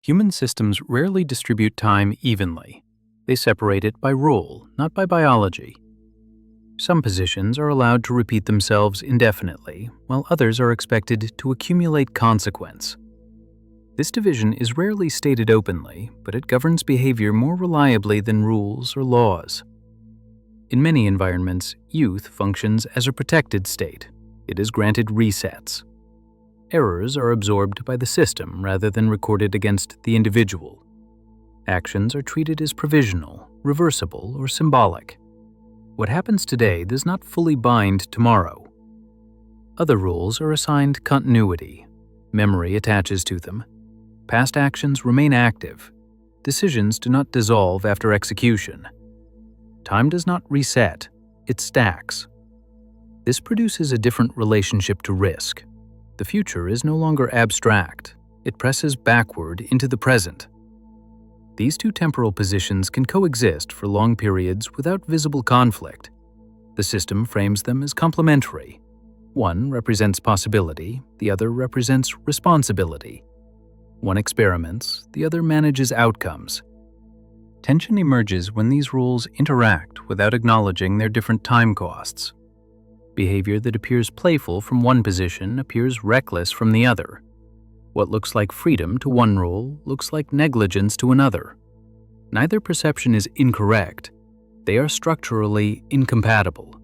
Human systems rarely distribute time evenly. They separate it by rule, not by biology. Some positions are allowed to repeat themselves indefinitely, while others are expected to accumulate consequence. This division is rarely stated openly, but it governs behavior more reliably than rules or laws. In many environments, youth functions as a protected state. It is granted resets. Errors are absorbed by the system rather than recorded against the individual. Actions are treated as provisional, reversible, or symbolic. What happens today does not fully bind tomorrow. Other rules are assigned continuity. Memory attaches to them. Past actions remain active. Decisions do not dissolve after execution. Time does not reset, it stacks. This produces a different relationship to risk. The future is no longer abstract. It presses backward into the present. These two temporal positions can coexist for long periods without visible conflict. The system frames them as complementary. One represents possibility, the other represents responsibility. One experiments, the other manages outcomes. Tension emerges when these rules interact without acknowledging their different time costs. Behavior that appears playful from one position appears reckless from the other. What looks like freedom to one rule looks like negligence to another. Neither perception is incorrect. They are structurally incompatible.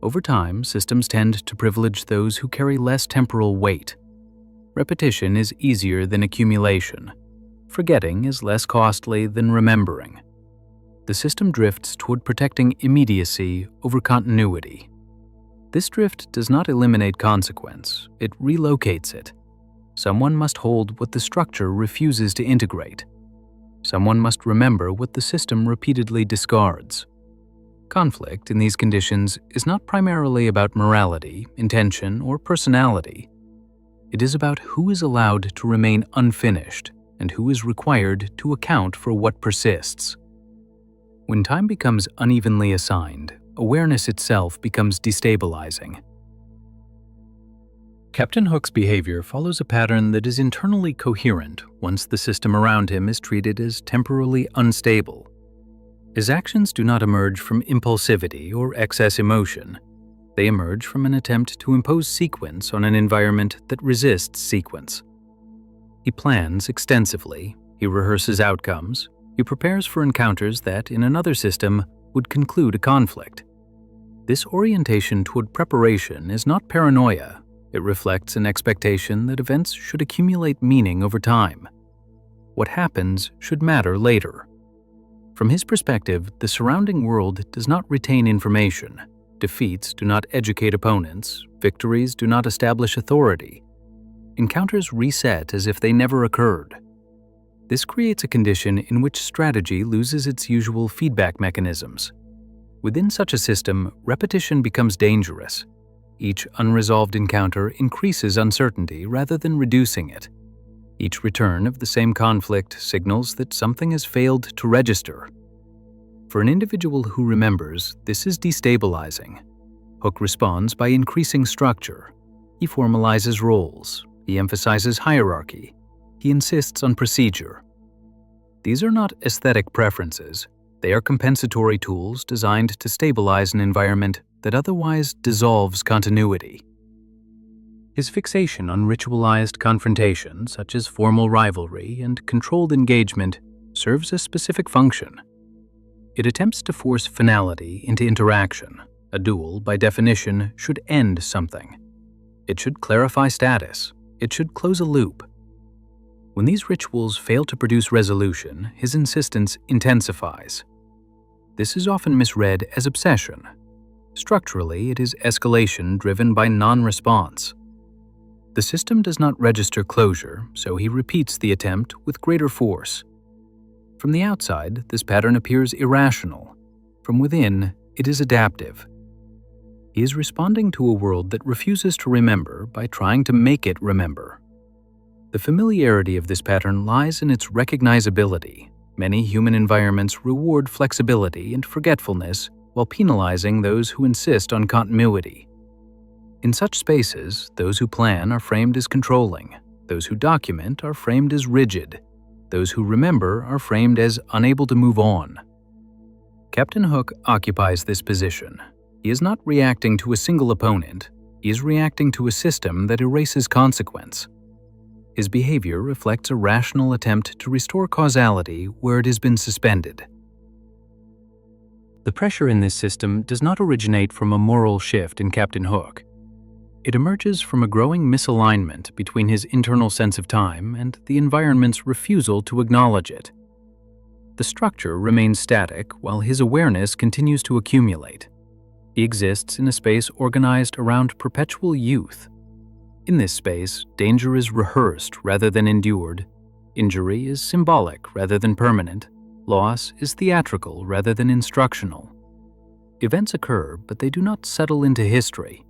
Over time, systems tend to privilege those who carry less temporal weight. Repetition is easier than accumulation. Forgetting is less costly than remembering. The system drifts toward protecting immediacy over continuity. This drift does not eliminate consequence, it relocates it. Someone must hold what the structure refuses to integrate. Someone must remember what the system repeatedly discards. Conflict in these conditions is not primarily about morality, intention, or personality. It is about who is allowed to remain unfinished and who is required to account for what persists. When time becomes unevenly assigned, awareness itself becomes destabilizing. Captain Hook's behavior follows a pattern that is internally coherent once the system around him is treated as temporally unstable. His actions do not emerge from impulsivity or excess emotion. They emerge from an attempt to impose sequence on an environment that resists sequence. He plans extensively, he rehearses outcomes, he prepares for encounters that, in another system, would conclude a conflict. This orientation toward preparation is not paranoia. It reflects an expectation that events should accumulate meaning over time. What happens should matter later. From his perspective, the surrounding world does not retain information. Defeats do not educate opponents. Victories do not establish authority. Encounters reset as if they never occurred. This creates a condition in which strategy loses its usual feedback mechanisms. Within such a system, repetition becomes dangerous. Each unresolved encounter increases uncertainty rather than reducing it. Each return of the same conflict signals that something has failed to register. For an individual who remembers, this is destabilizing. Hook responds by increasing structure. He formalizes roles. He emphasizes hierarchy. He insists on procedure. These are not aesthetic preferences. They are compensatory tools designed to stabilize an environment that otherwise dissolves continuity. His fixation on ritualized confrontation, such as formal rivalry and controlled engagement, serves a specific function. It attempts to force finality into interaction. A duel, by definition, should end something. It should clarify status. It should close a loop. When these rituals fail to produce resolution, his insistence intensifies. This is often misread as obsession. Structurally, it is escalation driven by non-response. The system does not register closure, so he repeats the attempt with greater force. From the outside, this pattern appears irrational. From within, it is adaptive. He is responding to a world that refuses to remember by trying to make it remember. The familiarity of this pattern lies in its recognizability. Many human environments reward flexibility and forgetfulness while penalizing those who insist on continuity. In such spaces, those who plan are framed as controlling. Those who document are framed as rigid. Those who remember are framed as unable to move on. Captain Hook occupies this position. He is not reacting to a single opponent. He is reacting to a system that erases consequence. His behavior reflects a rational attempt to restore causality where it has been suspended. The pressure in this system does not originate from a moral shift in Captain Hook. It emerges from a growing misalignment between his internal sense of time and the environment's refusal to acknowledge it. The structure remains static while his awareness continues to accumulate. He exists in a space organized around perpetual youth. In this space, danger is rehearsed rather than endured. Injury is symbolic rather than permanent. Loss is theatrical rather than instructional. Events occur, but they do not settle into history.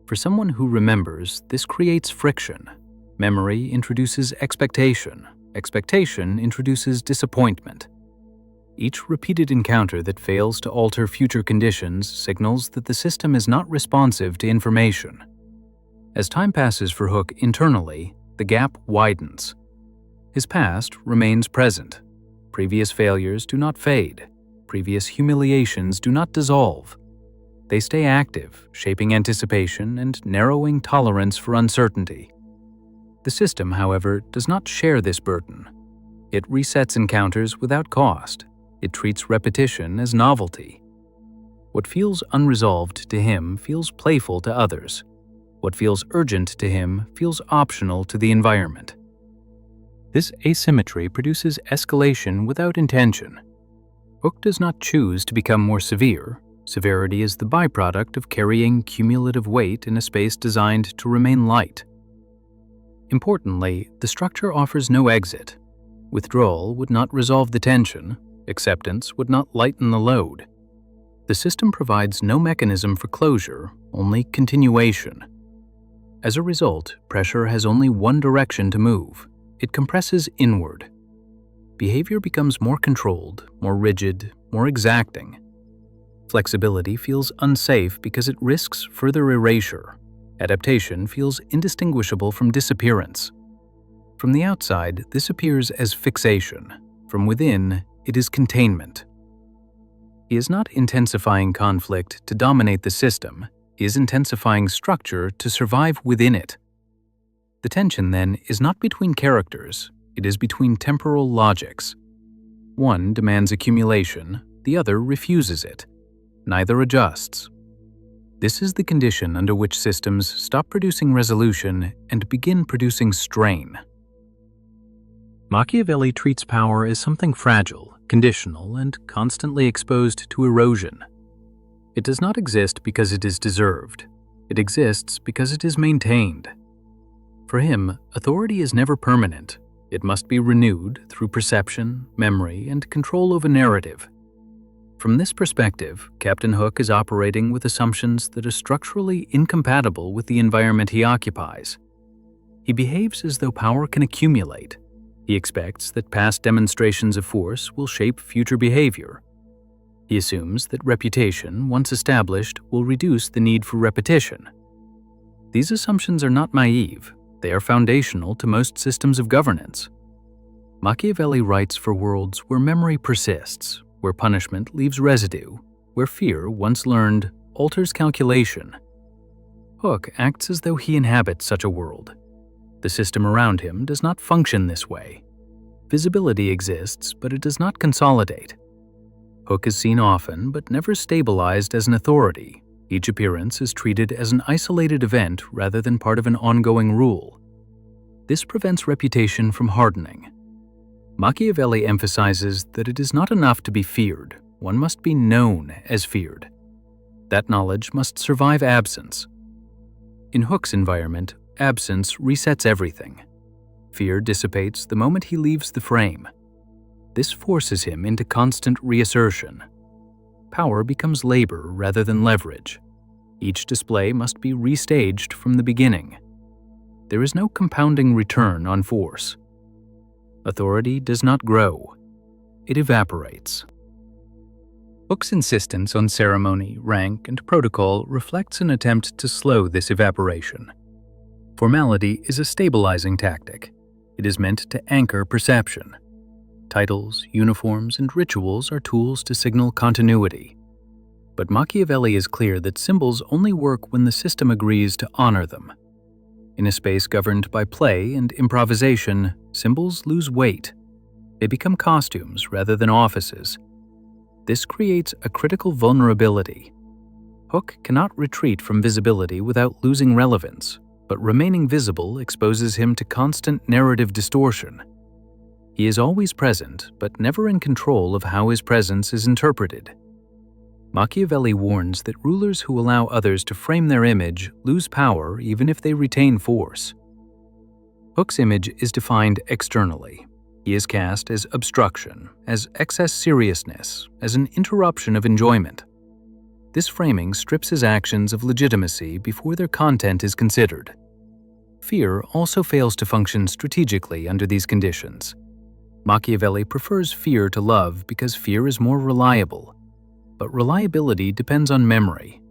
For someone who remembers, this creates friction. Memory introduces expectation. Expectation introduces disappointment. Each repeated encounter that fails to alter future conditions signals that the system is not responsive to information. As time passes for Hook internally, the gap widens. His past remains present. Previous failures do not fade. Previous humiliations do not dissolve. They stay active, shaping anticipation and narrowing tolerance for uncertainty. The system, however, does not share this burden. It resets encounters without cost. It treats repetition as novelty. What feels unresolved to him feels playful to others. What feels urgent to him feels optional to the environment. This asymmetry produces escalation without intention. Hook does not choose to become more severe. Severity is the byproduct of carrying cumulative weight in a space designed to remain light. Importantly, the structure offers no exit. Withdrawal would not resolve the tension. Acceptance would not lighten the load. The system provides no mechanism for closure, only continuation. As a result, pressure has only one direction to move. It compresses inward. Behavior becomes more controlled, more rigid, more exacting. Flexibility feels unsafe because it risks further erasure. Adaptation feels indistinguishable from disappearance. From the outside, this appears as fixation. From within, it is containment. He is not intensifying conflict to dominate the system. He is intensifying structure to survive within it. The tension, then, is not between characters. It is between temporal logics. One demands accumulation, the other refuses it. Neither adjusts. This is the condition under which systems stop producing resolution and begin producing strain. Machiavelli treats power as something fragile, conditional, and constantly exposed to erosion. It does not exist because it is deserved. It exists because it is maintained. For him, authority is never permanent. It must be renewed through perception, memory, and control of a narrative. From this perspective, Captain Hook is operating with assumptions that are structurally incompatible with the environment he occupies. He behaves as though power can accumulate. He expects that past demonstrations of force will shape future behavior. He assumes that reputation, once established, will reduce the need for repetition. These assumptions are not naive. They are foundational to most systems of governance. Machiavelli writes for worlds where memory persists, where punishment leaves residue, where fear, once learned, alters calculation. Hook acts as though he inhabits such a world. The system around him does not function this way. Visibility exists, but it does not consolidate. Hook is seen often, but never stabilized as an authority. Each appearance is treated as an isolated event rather than part of an ongoing rule. This prevents reputation from hardening. Machiavelli emphasizes that it is not enough to be feared. One must be known as feared. That knowledge must survive absence. In Hook's environment, absence resets everything. Fear dissipates the moment he leaves the frame. This forces him into constant reassertion. Power becomes labor rather than leverage. Each display must be restaged from the beginning. There is no compounding return on force. Authority does not grow. It evaporates. Hook's insistence on ceremony, rank, and protocol reflects an attempt to slow this evaporation. Formality is a stabilizing tactic. It is meant to anchor perception. Titles, uniforms, and rituals are tools to signal continuity. But Machiavelli is clear that symbols only work when the system agrees to honor them. In a space governed by play and improvisation, symbols lose weight. They become costumes rather than offices. This creates a critical vulnerability. Hook cannot retreat from visibility without losing relevance, but remaining visible exposes him to constant narrative distortion. He is always present, but never in control of how his presence is interpreted. Machiavelli warns that rulers who allow others to frame their image lose power even if they retain force. Hook's image is defined externally. He is cast as obstruction, as excess seriousness, as an interruption of enjoyment. This framing strips his actions of legitimacy before their content is considered. Fear also fails to function strategically under these conditions. Machiavelli prefers fear to love because fear is more reliable. But reliability depends on memory.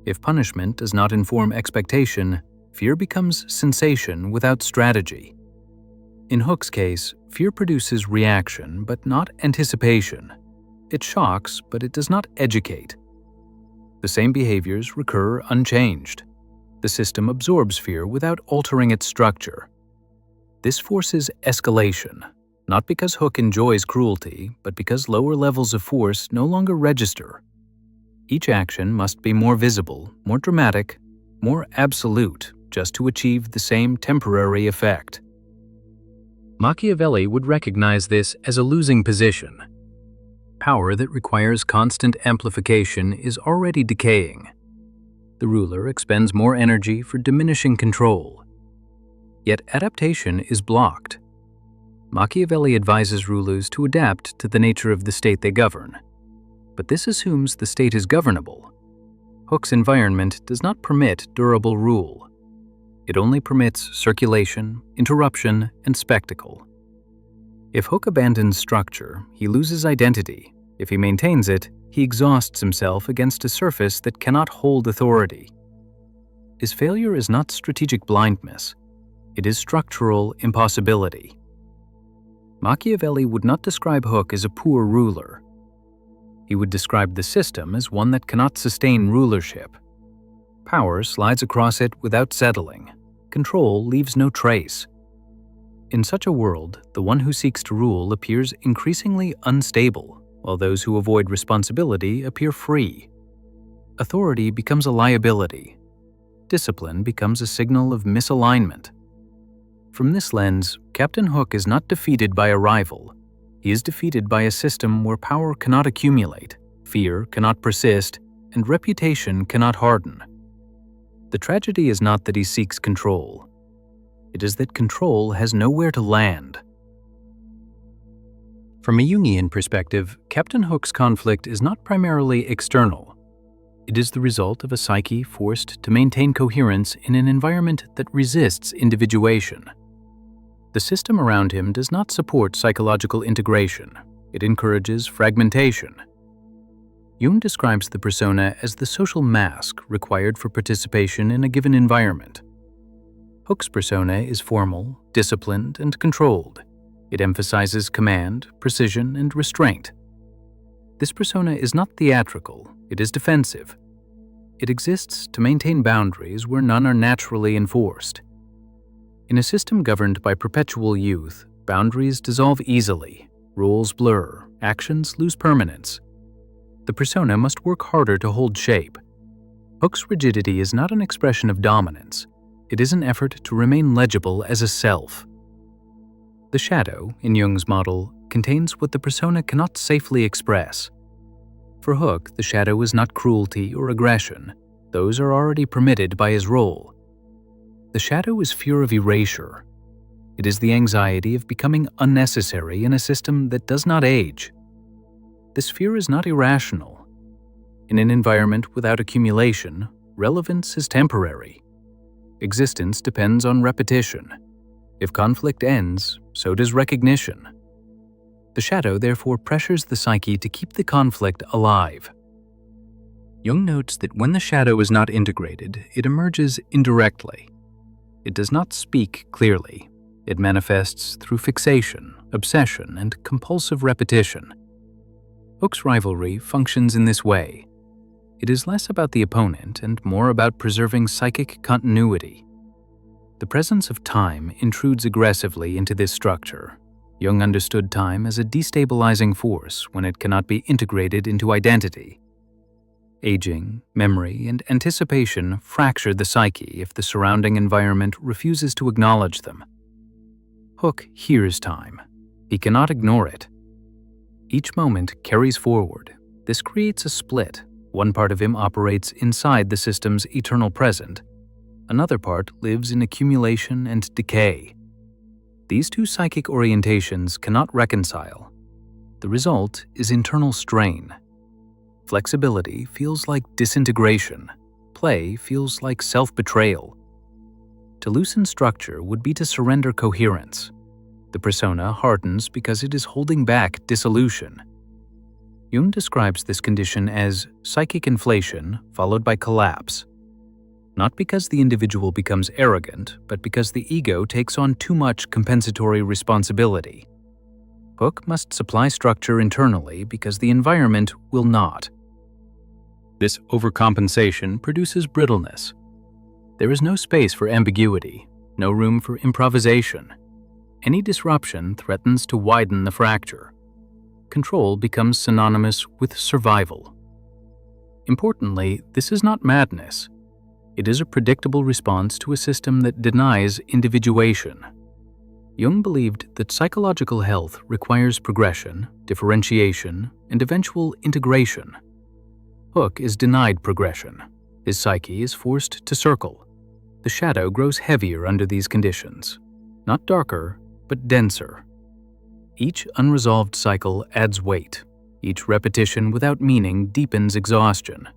If punishment does not inform expectation, fear becomes sensation without strategy. In Hook's case, fear produces reaction but not anticipation. It shocks, but it does not educate. The same behaviors recur unchanged. The system absorbs fear without altering its structure. This forces escalation, not because Hook enjoys cruelty, but because lower levels of force no longer register. Each action must be more visible, more dramatic, more absolute, just to achieve the same temporary effect. Machiavelli would recognize this as a losing position. Power that requires constant amplification is already decaying. The ruler expends more energy for diminishing control. Yet adaptation is blocked. Machiavelli advises rulers to adapt to the nature of the state they govern. But this assumes the state is governable. Hook's environment does not permit durable rule. It only permits circulation, interruption, and spectacle. If Hook abandons structure, he loses identity. If he maintains it, he exhausts himself against a surface that cannot hold authority. His failure is not strategic blindness. It is structural impossibility. Machiavelli would not describe Hook as a poor ruler. He would describe the system as one that cannot sustain rulership. Power slides across it without settling. Control leaves no trace. In such a world, the one who seeks to rule appears increasingly unstable, while those who avoid responsibility appear free. Authority becomes a liability. Discipline becomes a signal of misalignment. From this lens, Captain Hook is not defeated by a rival. He is defeated by a system where power cannot accumulate, fear cannot persist, and reputation cannot harden. The tragedy is not that he seeks control. It is that control has nowhere to land. From a Jungian perspective, Captain Hook's conflict is not primarily external. It is the result of a psyche forced to maintain coherence in an environment that resists individuation. The system around him does not support psychological integration. It encourages fragmentation. Jung describes the persona as the social mask required for participation in a given environment. Hook's persona is formal, disciplined, and controlled. It emphasizes command, precision, and restraint. This persona is not theatrical, it is defensive. It exists to maintain boundaries where none are naturally enforced. In a system governed by perpetual youth, boundaries dissolve easily, rules blur, actions lose permanence. The persona must work harder to hold shape. Hook's rigidity is not an expression of dominance. It is an effort to remain legible as a self. The shadow, in Jung's model, contains what the persona cannot safely express. For Hook, the shadow is not cruelty or aggression. Those are already permitted by his role. The shadow is fear of erasure. It is the anxiety of becoming unnecessary in a system that does not age. This fear is not irrational. In an environment without accumulation, relevance is temporary. Existence depends on repetition. If conflict ends, so does recognition. The shadow therefore pressures the psyche to keep the conflict alive. Jung notes that when the shadow is not integrated, it emerges indirectly. It does not speak clearly. It manifests through fixation, obsession, and compulsive repetition. Hook's rivalry functions in this way. It is less about the opponent and more about preserving psychic continuity. The presence of time intrudes aggressively into this structure. Jung understood time as a destabilizing force when it cannot be integrated into identity. Aging, memory, and anticipation fracture the psyche if the surrounding environment refuses to acknowledge them. Hook hears time. He cannot ignore it. Each moment carries forward. This creates a split. One part of him operates inside the system's eternal present. Another part lives in accumulation and decay. These two psychic orientations cannot reconcile. The result is internal strain. Flexibility feels like disintegration. Play feels like self-betrayal. To loosen structure would be to surrender coherence. The persona hardens because it is holding back dissolution. Jung describes this condition as psychic inflation followed by collapse. Not because the individual becomes arrogant, but because the ego takes on too much compensatory responsibility. Hook must supply structure internally because the environment will not. This overcompensation produces brittleness. There is no space for ambiguity, no room for improvisation. Any disruption threatens to widen the fracture. Control becomes synonymous with survival. Importantly, this is not madness. It is a predictable response to a system that denies individuation. Jung believed that psychological health requires progression, differentiation, and eventual integration. Hook is denied progression. His psyche is forced to circle. The shadow grows heavier under these conditions. Not darker, but denser. Each unresolved cycle adds weight. Each repetition without meaning deepens exhaustion.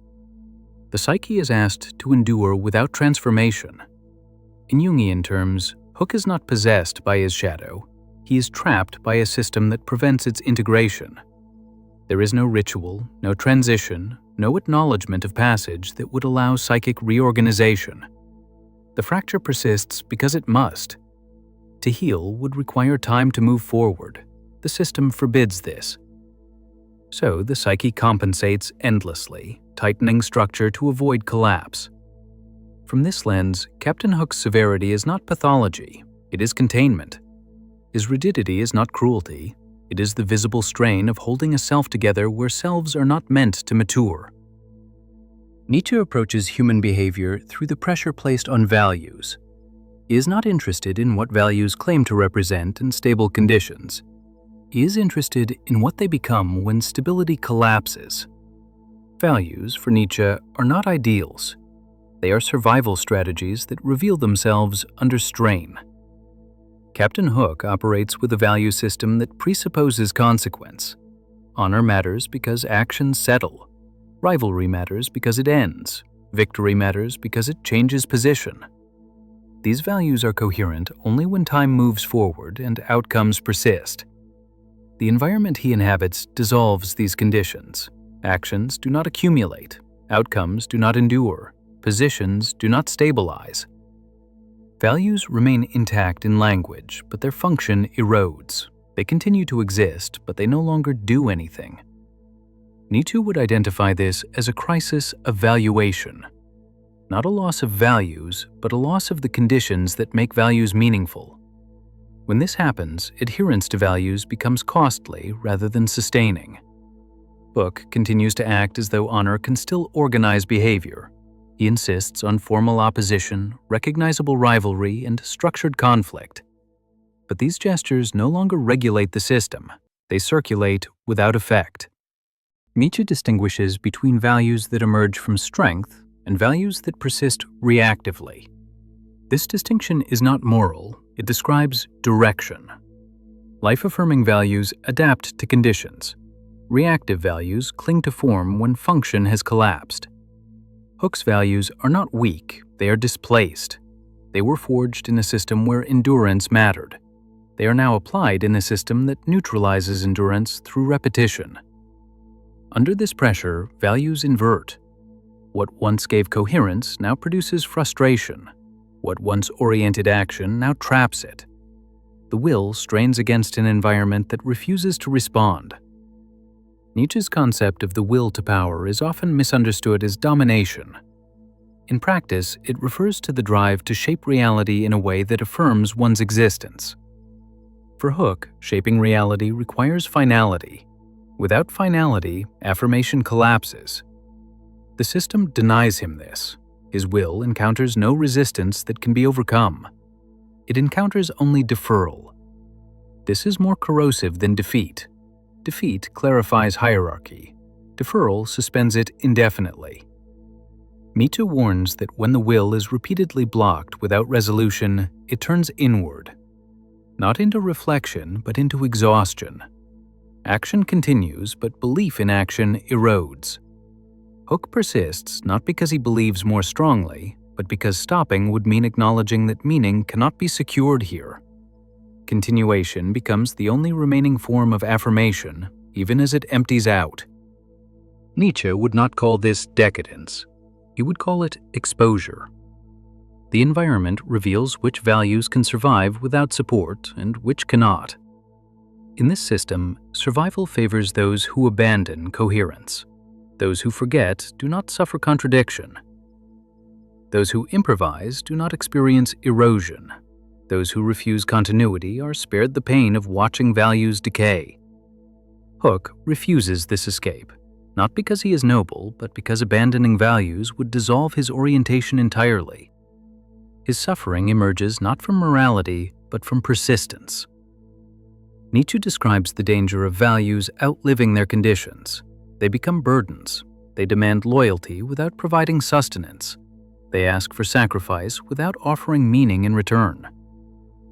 The psyche is asked to endure without transformation. In Jungian terms, Hook is not possessed by his shadow. He is trapped by a system that prevents its integration. There is no ritual, no transition, no acknowledgement of passage that would allow psychic reorganization. The fracture persists because it must. To heal would require time to move forward. The system forbids this. So the psyche compensates endlessly, tightening structure to avoid collapse. From this lens, Captain Hook's severity is not pathology, it is containment. His rigidity is not cruelty, it is the visible strain of holding a self together where selves are not meant to mature. Nietzsche approaches human behavior through the pressure placed on values. He is not interested in what values claim to represent in stable conditions. He is interested in what they become when stability collapses. Values, for Nietzsche, are not ideals. They are survival strategies that reveal themselves under strain. Captain Hook operates with a value system that presupposes consequence. Honor matters because actions settle. Rivalry matters because it ends. Victory matters because it changes position. These values are coherent only when time moves forward and outcomes persist. The environment he inhabits dissolves these conditions. Actions do not accumulate. Outcomes do not endure. Positions do not stabilize. Values remain intact in language, but their function erodes. They continue to exist, but they no longer do anything. Nietzsche would identify this as a crisis of valuation. Not a loss of values, but a loss of the conditions that make values meaningful. When this happens, adherence to values becomes costly rather than sustaining. Hook continues to act as though honor can still organize behavior. He insists on formal opposition, recognizable rivalry, and structured conflict. But these gestures no longer regulate the system. They circulate without effect. Nietzsche distinguishes between values that emerge from strength and values that persist reactively. This distinction is not moral, it describes direction. Life-affirming values adapt to conditions. Reactive values cling to form when function has collapsed. Hook's values are not weak, they are displaced. They were forged in a system where endurance mattered. They are now applied in a system that neutralizes endurance through repetition. Under this pressure, values invert. What once gave coherence now produces frustration. What once oriented action now traps it. The will strains against an environment that refuses to respond. Nietzsche's concept of the will to power is often misunderstood as domination. In practice, it refers to the drive to shape reality in a way that affirms one's existence. For Hooke, shaping reality requires finality. Without finality, affirmation collapses. The system denies him this. His will encounters no resistance that can be overcome. It encounters only deferral. This is more corrosive than defeat. Defeat clarifies hierarchy. Deferral suspends it indefinitely. Nietzsche warns that when the will is repeatedly blocked without resolution, it turns inward. Not into reflection, but into exhaustion. Action continues, but belief in action erodes. Hooke persists not because he believes more strongly, but because stopping would mean acknowledging that meaning cannot be secured here. Continuation becomes the only remaining form of affirmation, even as it empties out. Nietzsche would not call this decadence. He would call it exposure. The environment reveals which values can survive without support and which cannot. In this system, survival favors those who abandon coherence. Those who forget do not suffer contradiction. Those who improvise do not experience erosion. Those who refuse continuity are spared the pain of watching values decay. Hooke refuses this escape, not because he is noble, but because abandoning values would dissolve his orientation entirely. His suffering emerges not from morality, but from persistence. Nietzsche describes the danger of values outliving their conditions. They become burdens. They demand loyalty without providing sustenance. They ask for sacrifice without offering meaning in return.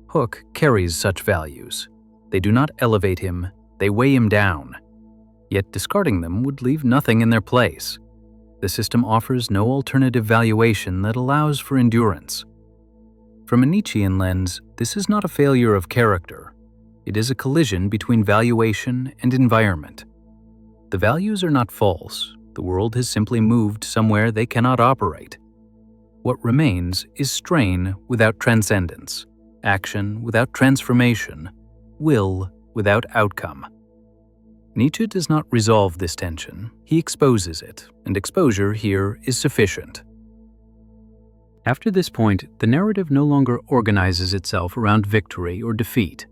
Hooke carries such values. They do not elevate him, they weigh him down. Yet discarding them would leave nothing in their place. The system offers no alternative valuation that allows for endurance. From a Nietzschean lens, this is not a failure of character. It is a collision between valuation and environment. The values are not false. The world has simply moved somewhere they cannot operate. What remains is strain without transcendence, action without transformation, will without outcome. Nietzsche does not resolve this tension, he exposes it, and exposure here is sufficient. After this point, the narrative no longer organizes itself around victory or defeat.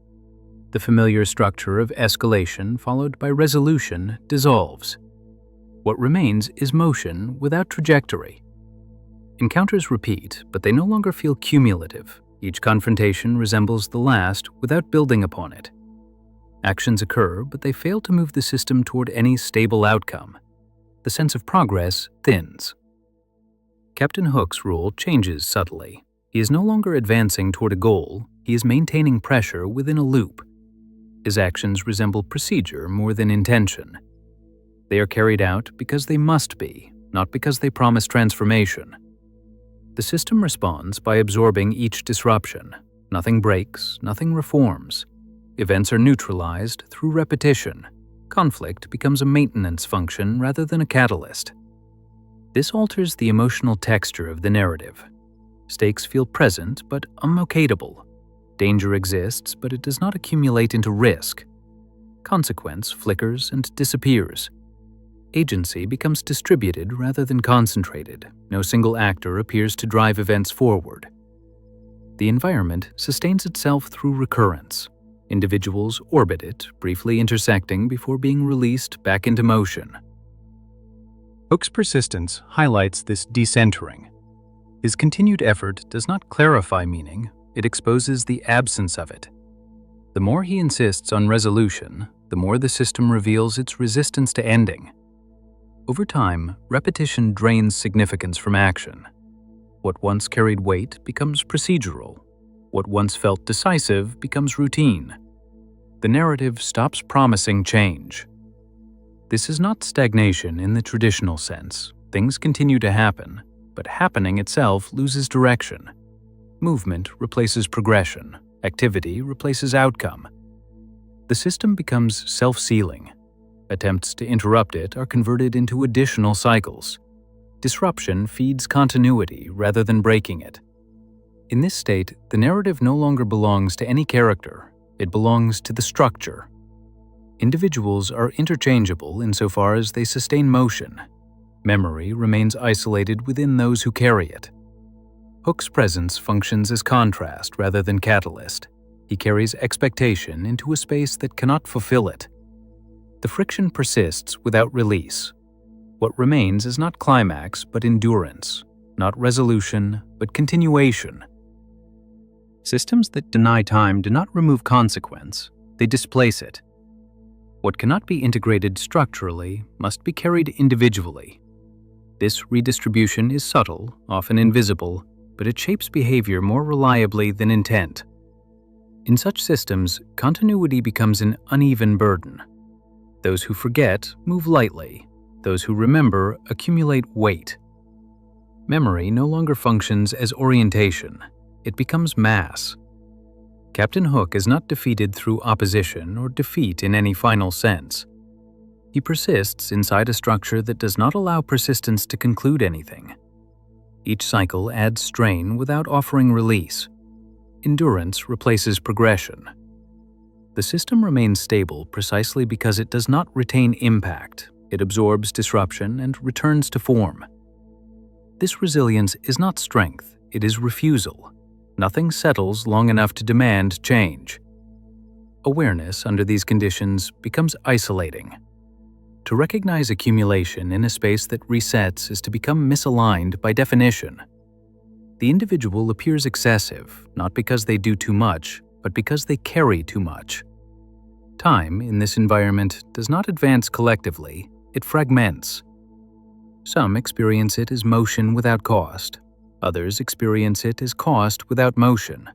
The familiar structure of escalation followed by resolution dissolves. What remains is motion without trajectory. Encounters repeat, but they no longer feel cumulative. Each confrontation resembles the last without building upon it. Actions occur, but they fail to move the system toward any stable outcome. The sense of progress thins. Captain Hooke's rule changes subtly. He is no longer advancing toward a goal, he is maintaining pressure within a loop. His actions resemble procedure more than intention. They are carried out because they must be, not because they promise transformation. The system responds by absorbing each disruption. Nothing breaks, nothing reforms. Events are neutralized through repetition. Conflict becomes a maintenance function rather than a catalyst. This alters the emotional texture of the narrative. Stakes feel present but unlocatable. Danger exists, but it does not accumulate into risk. Consequence flickers and disappears. Agency becomes distributed rather than concentrated. No single actor appears to drive events forward. The environment sustains itself through recurrence. Individuals orbit it, briefly intersecting before being released back into motion. Hooke's persistence highlights this decentering. His continued effort does not clarify meaning, it exposes the absence of it. The more he insists on resolution, the more the system reveals its resistance to ending. Over time, repetition drains significance from action. What once carried weight becomes procedural. What once felt decisive becomes routine. The narrative stops promising change. This is not stagnation in the traditional sense. Things continue to happen, but happening itself loses direction. Movement replaces progression. Activity replaces outcome. The system becomes self-sealing. Attempts to interrupt it are converted into additional cycles. Disruption feeds continuity rather than breaking it. In this state, the narrative no longer belongs to any character. It belongs to the structure. Individuals are interchangeable insofar as they sustain motion. Memory remains isolated within those who carry it. Hook's presence functions as contrast rather than catalyst. He carries expectation into a space that cannot fulfill it. The friction persists without release. What remains is not climax but endurance, not resolution but continuation. Systems that deny time do not remove consequence, they displace it. What cannot be integrated structurally must be carried individually. This redistribution is subtle, often invisible, but it shapes behavior more reliably than intent. In such systems, continuity becomes an uneven burden. Those who forget move lightly. Those who remember accumulate weight. Memory no longer functions as orientation. It becomes mass. Captain Hook is not defeated through opposition or defeat in any final sense. He persists inside a structure that does not allow persistence to conclude anything. Each cycle adds strain without offering release. Endurance replaces progression. The system remains stable precisely because it does not retain impact. It absorbs disruption and returns to form. This resilience is not strength, it is refusal. Nothing settles long enough to demand change. Awareness under these conditions becomes isolating. To recognize accumulation in a space that resets is to become misaligned by definition. The individual appears excessive, not because they do too much, but because they carry too much. Time, in this environment, does not advance collectively, it fragments. Some experience it as motion without cost. Others experience it as cost without motion.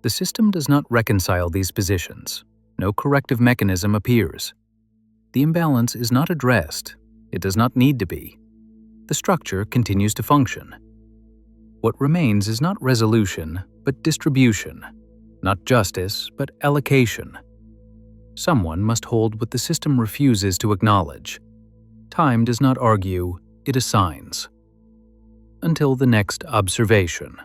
The system does not reconcile these positions. No corrective mechanism appears. The imbalance is not addressed. It does not need to be. The structure continues to function. What remains is not resolution, but distribution. Not justice, but allocation. Someone must hold what the system refuses to acknowledge. Time does not argue, it assigns. Until the next observation.